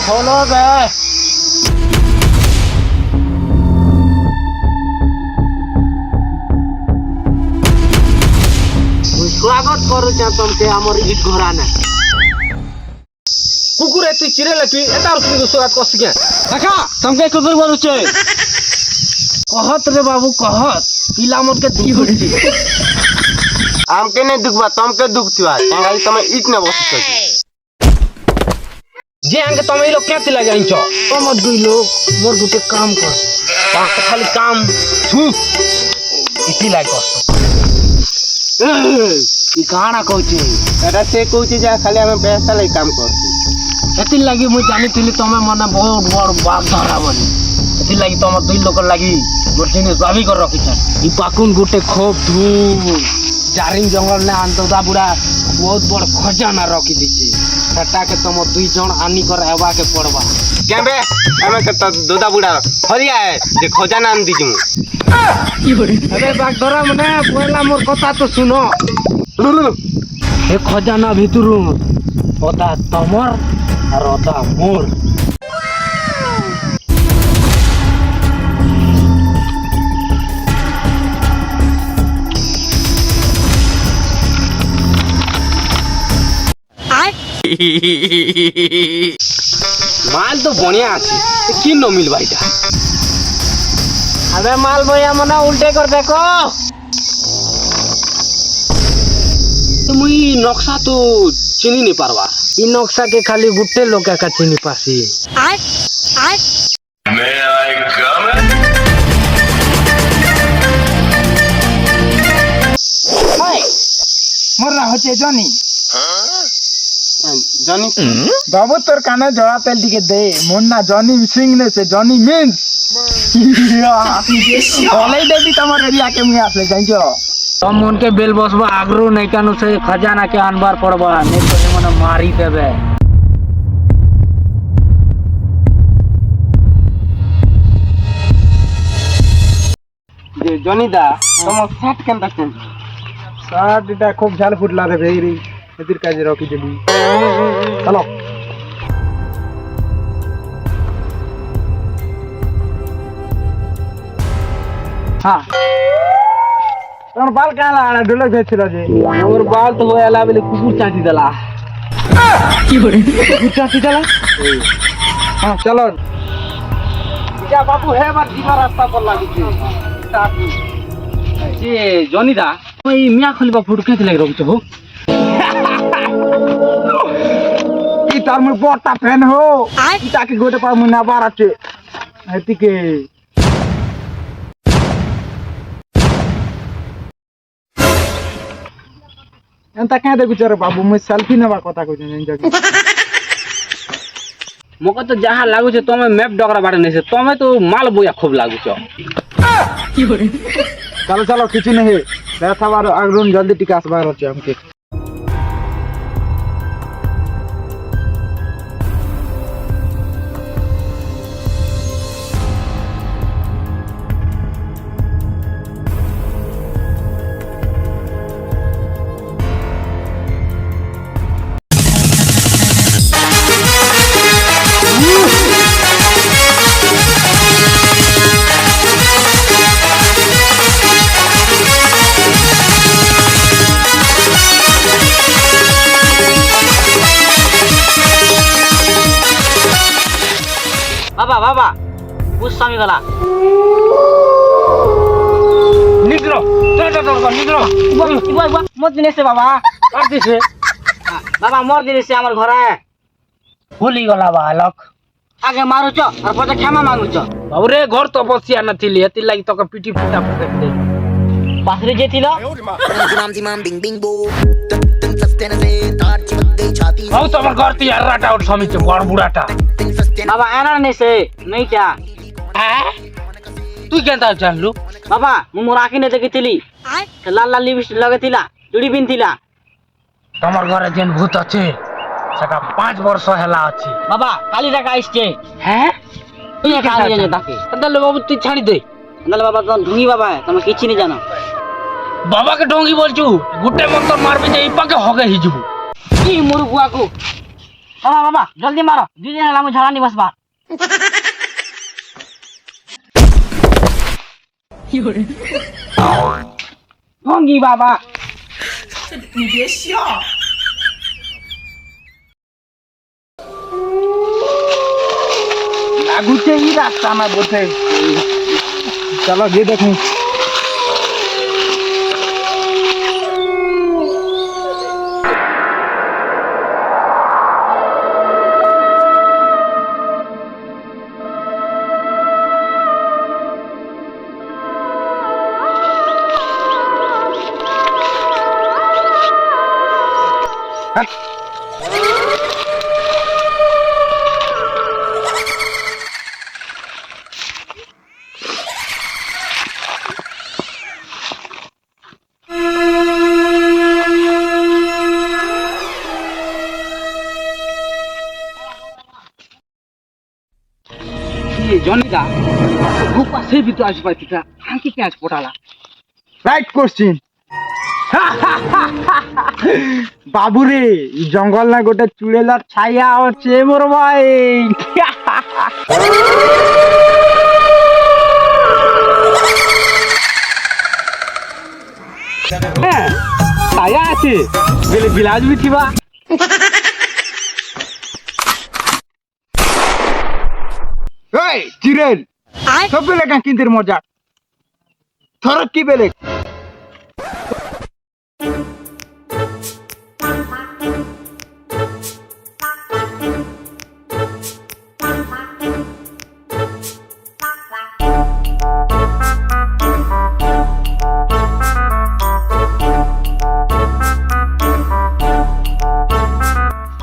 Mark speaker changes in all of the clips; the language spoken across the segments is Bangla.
Speaker 1: খোলো বে স্বাগত করুছ তোমাকে আমার ই ঘরানে কুকুরে তুই চিরেলে তুই এটা আর তুই স্বাগত করছিস কে দেখা তোমাকে কুকুর বলুছে কহত রে বাবু কহত পিলা মতকে দুঃখ হচ্ছে আমকে ne দুঃখবা তোমাকে দুঃখ থিবা কাঙ্গাই তুমি ইট না বসছ যে আঙ্কে তুমি এই লোক কেতে লাগাইছ তোমার দুই লোক মোর গুটে কাম কর পাঁচ খালি কাম ছু ইতি লাগ কষ্ট ই কানা কইছে এটা সে কইছে যে খালি আমি পয়সা লাই কাম করছি এতি লাগি মই জানিଥିଲି তুমি মনে বহুত বড় বাপ ধরা বলি এতি লাগি তোমার দুই লোক লাগি গোট জিনিস ভাবি কর রাখিছ ই পাকুন গুটে খুব ধূম জারিং জঙ্গল না আন্তদা বুড়া বহুত বড় খজানা রাখি দিছে সেটাকে তোম দুই জন আনি করে হেবাকে পড়বা কেবে আমি তো দাদা বুড়া হরিয়া যে খজানা আন দিছি কি বলি আরে বাগ ধরা মানে পয়লা মোর কথা তো শুনো এ খজানা ভিতরু ওটা তোমার আর ওটা মোর মাল তো বনিয়া আছে কি ন মিলবা এটা আবে মাল বইয়া মনে উল্টে কর দেখো তুমি নকশা তো চিনি নি পারবা ই নকশা के खाली गुट्टे लोग का चिनी Pasi
Speaker 2: May I come in?
Speaker 1: हाय मोर ना होचे जनी जनी बाबू तोर काना जवाब तेल दिके दे मोर ना जनी सिंह ने से जनी मींस बोले देवी तमर एरिया के मुहे आसले जाइजो तुम मन के बेल बसबा आग्रो नहीं कानु से खजाना के अनबार पड़बा नहीं तो मने मारी देबे जे जनीदा तुम सेट केनता चेंज শার্ট এটা খুব ঝাল ফুটলা রে ভেরি এদির কাজে রকি দেবি চলো হ্যাঁ তোর বাল কালা আড়া ঢোলক ধরছিল যে ওর বাল তো হইলা বলে কুকুর চাটি দেলা কি করে কুকুর চাটি দেলা হ্যাঁ চলো যা বাবু হে বার দিবা রাস্তা পর লাগিছে চাটি যে জনিদা ওই মিয়া খলিবা ফুট কেতে লাগি রকিছ হো ই তার মুই বড়টা ফ্যান হো ই তাকে গোটে পা মুই না বার আছে এতিকে এন্তা কে দেখুছ রে বাবু মুই সেলফি নেবা কথা কইছ জানি জানি মকে তো যাহা লাগুছে তুমি ম্যাপ ডগরা বাড়ে নেছে তুমি তো মাল বইয়া খুব লাগুছ কি করে चलो चलो किसी नहीं बैठा बार अगरुन जल्दी टिका आसबार होचे हमके बाबा बाबा उस समय गला निग्रो चल चल चल निग्रो इबा मत दिने से बाबा काट दिसे बाबा मर दिने से हमर घर है भूली गला बालक आगे मारू छ और पछे क्षमा मांगू छ बाबू रे घर तो बसिया नथिली एति लागि तक पिटी फुटा फुटे
Speaker 3: পাথরে যে ছিল
Speaker 4: Zimam zimam bing bing bo. Tin sustain se taar chimक गई छाती.
Speaker 1: ও তোমার ঘর তুই এরাটা ওর সমিছে বড় বুড়াটা
Speaker 4: Tin sustain.
Speaker 3: বাবা এনার নেছে নেই চা
Speaker 1: হ্যাঁ তুই কেন তাও জানলু
Speaker 3: বাবা মু মোর আঁকি দেখিଥିଲି সে লাল লাল লিপস্টিক লগাইছিলা চুড়ি পিনছিলা
Speaker 1: তোমার ঘরে যেন ভূত আছে সেটা 5 বর্ষ হেলা আছে
Speaker 3: বাবা কালি টাকা আসছে
Speaker 1: হ্যাঁ
Speaker 3: তুই কালি জানে তাকে
Speaker 1: তাহলে বাবু তুই ছাড়ি দে
Speaker 3: নাহলে বাবা তোমার ঢুঙ্গি বাবা তুমি কিছু নি জানো
Speaker 1: বাবাকে ঢঙ্গি বলছু গুটে মত মারবে যে এই পাকে হগে হিজব
Speaker 3: কি মোর বুয়াকু বাবা বাবা জলদি মারো দুই দিন হলো আমি ঝাড়া নি বসবা ঢুঙ্গি বাবা
Speaker 1: लागूचे ही रास्ता में बोलते चलो ये देखो
Speaker 3: জনিদা গুপা সে ভিতর আসবা টিকা হাঁকি পেঁয়াজ পোটালা
Speaker 5: রাইট কোশ্চিন বাবুরে জঙ্গল না গোটে চুড়েলার ছায়া আছে মোর ভাই হ্যাঁ ছায়া আছে গেলে বিলাস বি থিবা এই চিরেল সব বেলে কাঁ কিন্তির মজা থর কি বেলে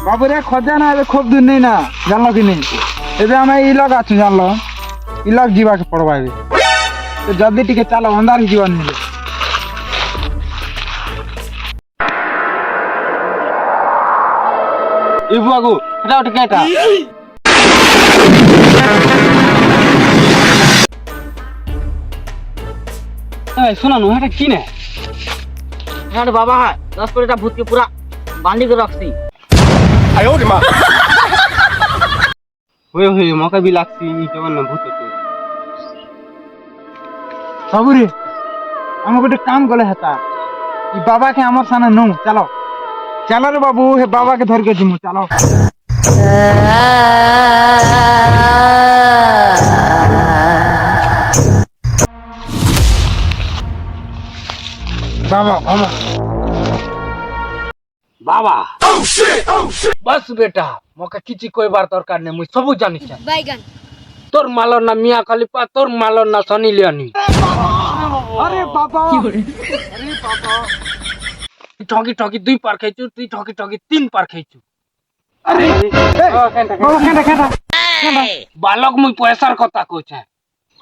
Speaker 5: বাবুরে খোঁজা না ଏବେ খুব দূর নেই না জানলো কি নেই ଏବେ ଆମେ ଇଲଗ ଆଛୁ ଜାଣିଲ ଇଲଗ ଯିବାକୁ ପଡବା ଏବେ ତ ଜଲ୍ଦି ଟିକେ ଚାଲ ଅନ୍ଧାର ହେଇଯିବାନି ହେଲେ
Speaker 3: এই বুয়াকু এটা ওটা কেটা এই শোনো না এটা কি না হ্যাঁ বাবা 10 কোটিটা ভূতকে পুরা বান্দি করে রাখছি
Speaker 5: হয়ে হয়ে মকা বি লাগছি কেমন না ভূত হচ্ছে বাবুরে আমি গোটে কাম কলে হেতা ই বাবাকে আমার সামনে নৌ চালো চালো রে বাবু হে বাবাকে ধরকে দিমু চালো বাবা বাবা
Speaker 1: बाबा बस बेटा मोका किछि कोइबार दरकार नै मुई सबु जानि छ
Speaker 6: बैगन
Speaker 1: तोर मालो ना मिया खलीफा तोर मालो ना सनी लियोनी
Speaker 5: अरे बाबा
Speaker 1: ठगी ठगी 2 पार खाइछु तुई ठगी ठगी 3 पार खाइछु
Speaker 5: अरे बाबा केंदा केंदा
Speaker 1: बालक मुई पैसार कथा कहछे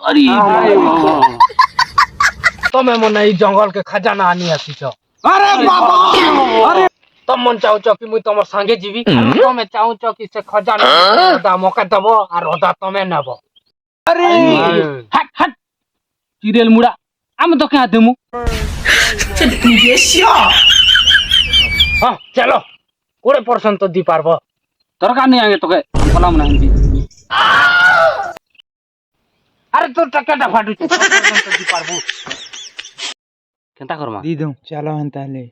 Speaker 1: अरे तमे मने ई जंगल के खजाना आनी आसी छ
Speaker 5: अरे बाबा अरे
Speaker 1: तम मन चाहू कि मुई तमर संगे जीवी तमे चाहू कि से खजाना दा मौका दबो आर ओदा तमे नेबो
Speaker 5: अरे
Speaker 1: हट हट चिरेल मुड़ा आम तो क्या देमु हाँ चलो 20% तो दी पारबो
Speaker 3: দরকার নেই আগে তোকে বললাম না হিন্দি
Speaker 1: अरे तोर टक्का फाटू 20% दी पारबो
Speaker 3: কেনটা করমা
Speaker 5: दी दूं चलो हन ताले